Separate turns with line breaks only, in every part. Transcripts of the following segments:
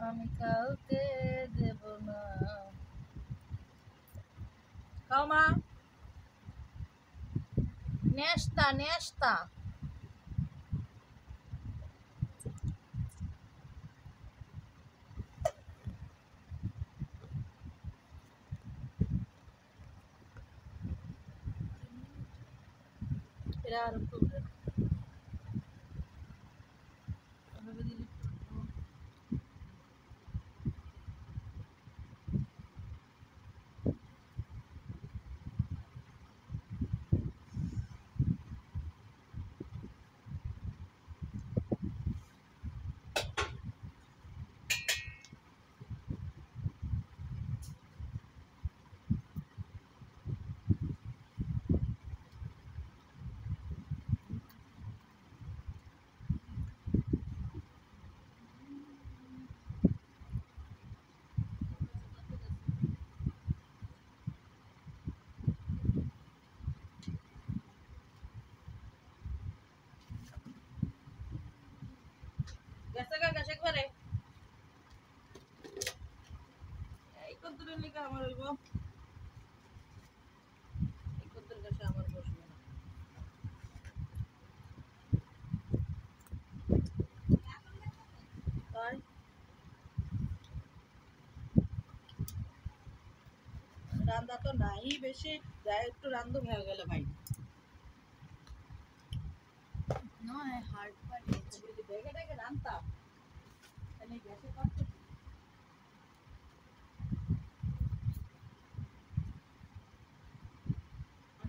আমি কাউকে দেব না। খাও মা, নেস্তা নেস্তা। এরা আর একটু গেছে গা গেছে একবারে। এই কদ্দুরের লিগা আমার হইব, এই কদ্দুর গেছে আমার বসবে না। তাই রান্না তো নাই বেশি, যাই একটু রান্ধু হয়ে গেলে ভাই
নয় হার্ড পার্ট
যদি দেখে দেখে রান্তাম তাহলে গ্যাসে করতে।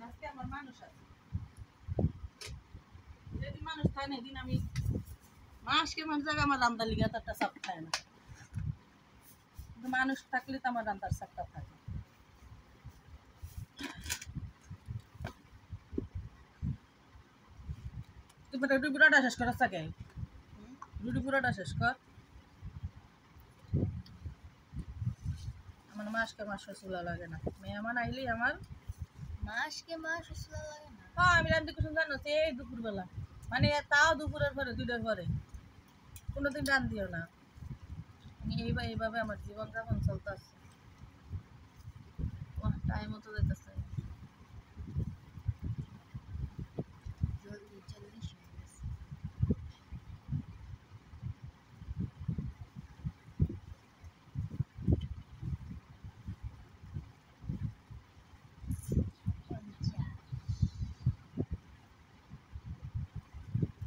আজকে আমার মানুষ আছে, যেদিন মানুষ থাকে না এদিন আমি মাসকে মানুষ জায়গা আমার রান্দার লিগে একটা চাপ খায় না, কিন্তু মানুষ থাকলে তো আমার রান্দার চাপটা থাকে। তুমি রুটি পুরাটা শেষ করার থাকে, রুটি পুরাটা শেষ কর। আমার মাসকে মাস চুলা লাগে না, মেহমান আইলেই আমার
মাসকে মাস উসলা লাগে না।
হ্যাঁ আমি রান্দি কিছু জানো এই দুপুরবেলা, মানে তাও দুপুরের পরে 2টার পরে, কোনোদিন রান্দিও না। আমি এইভাবে আমার জীবনযাপন চলতেছে, টাইম মতো যেতেছে।
জলদি 40 হয়ে গেছে।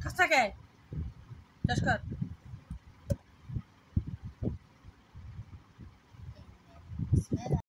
খাচ্ছা কে শেষ কর।